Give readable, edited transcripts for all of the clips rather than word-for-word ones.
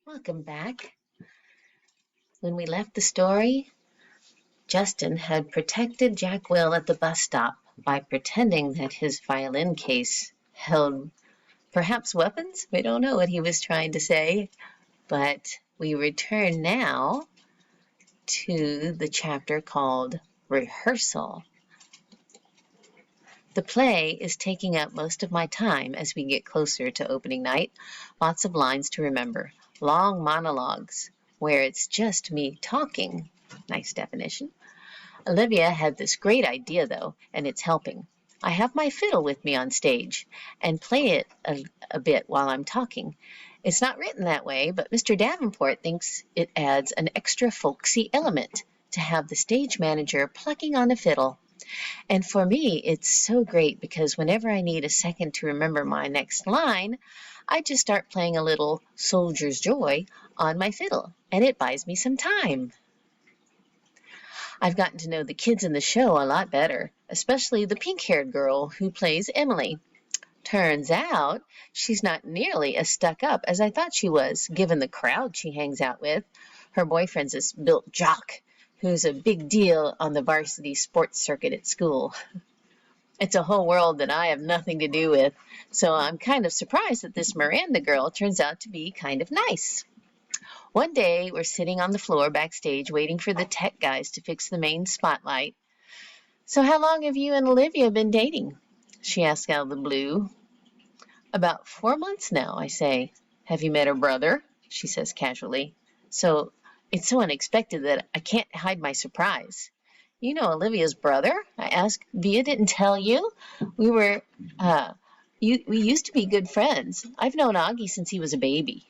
Welcome back. When we left the story, Justin had protected Jack Will at the bus stop by pretending that his violin case held perhaps weapons. We don't know what he was trying to say, but we return now to the chapter called Rehearsal. The play is taking up most of my time as we get closer to opening night. Lots of lines to remember. Long monologues where it's just me talking. Nice definition. Olivia had this great idea, though, and it's helping. I have my fiddle with me on stage and play it a bit while I'm talking. It's not written that way, but Mr. Davenport thinks it adds an extra folksy element to have the stage manager plucking on a fiddle. And for me, it's so great because whenever I need a second to remember my next line, I just start playing a little Soldier's Joy on my fiddle, and it buys me some time. I've gotten to know the kids in the show a lot better, especially the pink-haired girl who plays Emily. Turns out she's not nearly as stuck up as I thought she was, given the crowd she hangs out with. Her boyfriend's this built jock who's a big deal on the varsity sports circuit at school. It's a whole world that I have nothing to do with, so I'm kind of surprised that this Miranda girl turns out to be kind of nice. One day, we're sitting on the floor backstage waiting for the tech guys to fix the main spotlight. "So how long have you and Olivia been dating?" she asks out of the blue. "About 4 months now," I say. "Have you met her brother?" she says casually. It's so unexpected that I can't hide my surprise. "You know Olivia's brother?" I ask. "Via didn't tell you? We were, we used to be good friends. I've known Augie since he was a baby."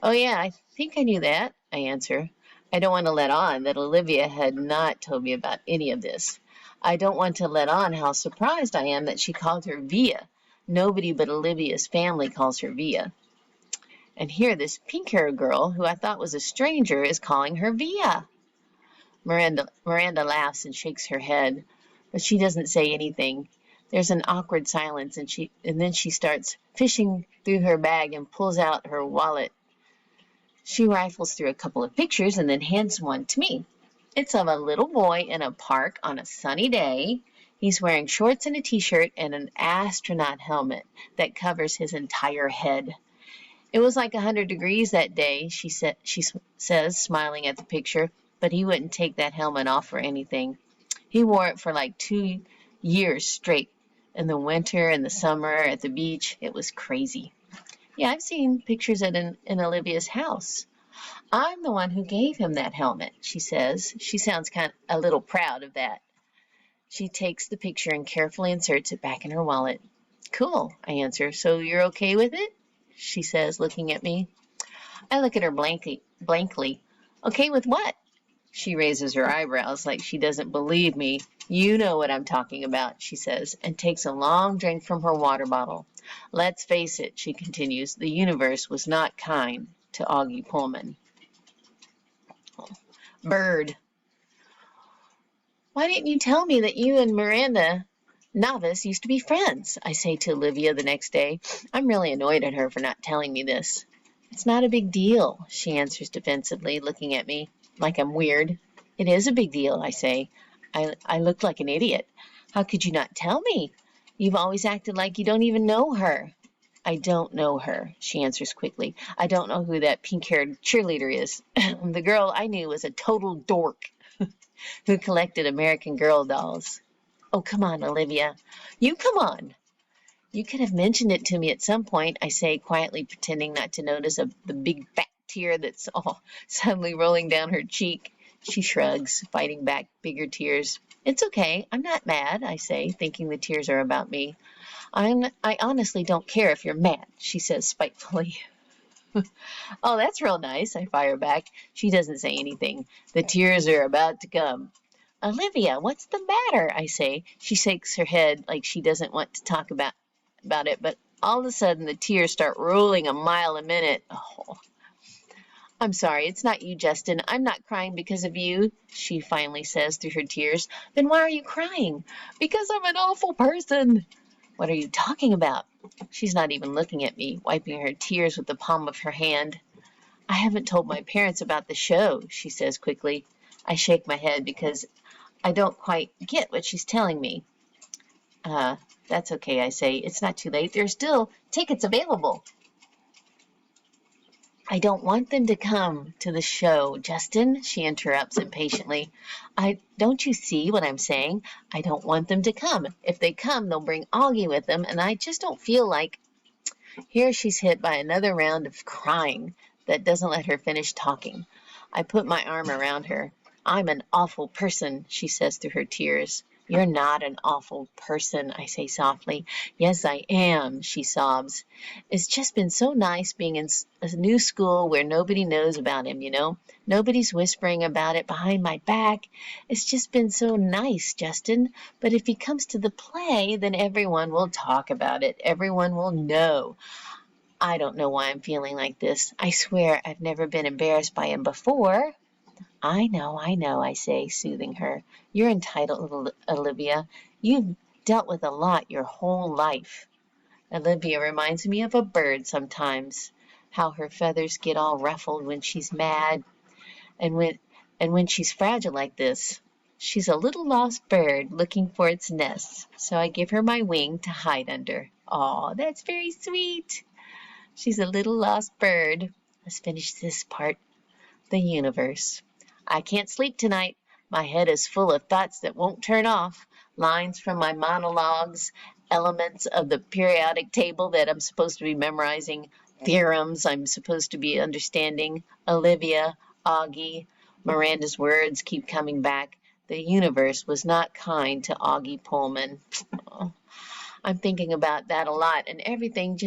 "Oh, yeah, I think I knew that," I answer. I don't want to let on that Olivia had not told me about any of this. I don't want to let on how surprised I am that she called her Via. Nobody but Olivia's family calls her Via. And here this pink-haired girl, who I thought was a stranger, is calling her Via. Miranda laughs and shakes her head, but she doesn't say anything. There's an awkward silence, and then she starts fishing through her bag and pulls out her wallet. She rifles through a couple of pictures and then hands one to me. It's of a little boy in a park on a sunny day. He's wearing shorts and a t-shirt and an astronaut helmet that covers his entire head. "It was like 100 degrees that day," she says, smiling at the picture, but he wouldn't take that helmet off for anything. He wore it for like 2 years straight. In the winter, in the summer, at the beach, it was crazy. "Yeah, I've seen pictures in Olivia's house. I'm the one who gave him that helmet," she says. She sounds a little proud of that. She takes the picture and carefully inserts it back in her wallet. "Cool," I answer. "So you're okay with it?" she says, looking at me. I look at her blankly. "Okay with what?" She raises her eyebrows like she doesn't believe me. "You know what I'm talking about," she says, and takes a long drink from her water bottle. "Let's face it," she continues, "the universe was not kind to Augie Pullman." Bird. "Why didn't you tell me that you and Miranda Novice used to be friends?" I say to Olivia the next day. I'm really annoyed at her for not telling me this. "It's not a big deal," she answers defensively, looking at me like I'm weird. "It is a big deal," I say. I look like an idiot. "How could you not tell me? You've always acted like you don't even know her." "I don't know her," she answers quickly. "I don't know who that pink-haired cheerleader is. The girl I knew was a total dork who collected American Girl dolls." "Oh, come on, Olivia. You come on." "You could have mentioned it to me at some point," I say, quietly pretending not to notice the big fat tear that's suddenly rolling down her cheek. She shrugs, fighting back bigger tears. "It's okay. I'm not mad," I say, thinking the tears are about me. "I honestly don't care if you're mad," she says spitefully. "Oh, that's real nice," I fire back. She doesn't say anything. The tears are about to come. "Olivia, what's the matter?" I say. She shakes her head like she doesn't want to talk about it, but all of a sudden the tears start rolling a mile a minute. Oh. "I'm sorry, it's not you, Justin. I'm not crying because of you," she finally says through her tears. "Then why are you crying?" "Because I'm an awful person." "What are you talking about?" She's not even looking at me, wiping her tears with the palm of her hand. I haven't told my parents about the show, she says quickly. I shake my head because I don't quite get what she's telling me. Uh, that's okay, I say. It's not too late. There's still tickets available. I don't want them to come to the show, Justin, she interrupts impatiently. Don't you see what I'm saying? I don't want them to come. If they come, they'll bring Augie with them, and I just don't feel like. Here she's hit by another round of crying that doesn't let her finish talking. I put my arm around her. I'm an awful person, she says through her tears. You're not an awful person, I say softly. Yes, I am, she sobs. It's just been so nice being in a new school where nobody knows about him, you know? Nobody's whispering about it behind my back. It's just been so nice, Justin. But if he comes to the play, then everyone will talk about it. Everyone will know. I don't know why I'm feeling like this. I swear I've never been embarrassed by him before. I know, I say, soothing her. You're entitled, Olivia. You've dealt with a lot your whole life. Olivia reminds me of a bird sometimes, how her feathers get all ruffled when she's mad, and when she's fragile like this. She's a little lost bird looking for its nest, so I give her my wing to hide under. Aw, that's very sweet. She's a little lost bird. Let's finish this part. The universe. I can't sleep tonight. My head is full of thoughts that won't turn off. Lines from my monologues, elements of the periodic table that I'm supposed to be memorizing, theorems I'm supposed to be understanding, Olivia, Augie. Miranda's words keep coming back. The universe was not kind to Augie Pullman. Oh, I'm thinking about that a lot, and everything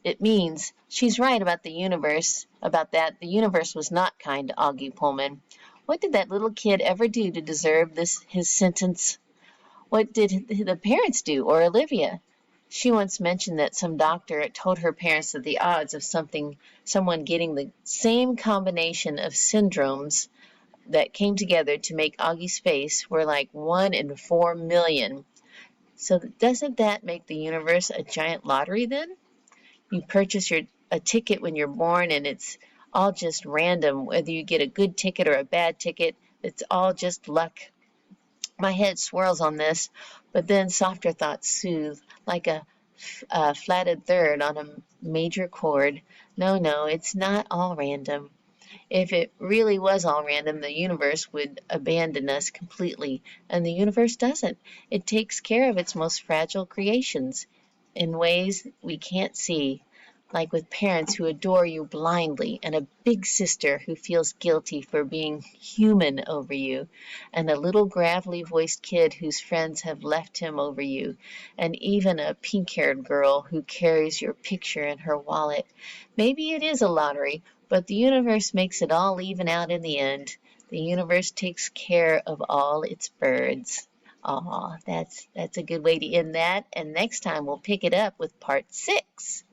it means. She's right about the universe, about that. The universe was not kind to Augie Pullman. What did that little kid ever do to deserve his sentence? What did the parents do, or Olivia? She once mentioned that some doctor told her parents that the odds of someone getting the same combination of syndromes that came together to make Augie's face were like 1 in 4 million. So doesn't that make the universe a giant lottery then? You purchase a ticket when you're born and it's all just random, whether you get a good ticket or a bad ticket. It's all just luck. My head swirls on this, but then softer thoughts soothe, like a flatted third on a major chord. No, it's not all random. If it really was all random, the universe would abandon us completely, and the universe doesn't. It takes care of its most fragile creations in ways we can't see, like with parents who adore you blindly, and a big sister who feels guilty for being human over you, and a little gravelly voiced kid whose friends have left him over you, and even a pink haired girl who carries your picture in her wallet. Maybe it is a lottery, but the universe makes it all even out in the end. The universe takes care of all its birds. Aw, that's a good way to end that. And next time we'll pick it up with part 6.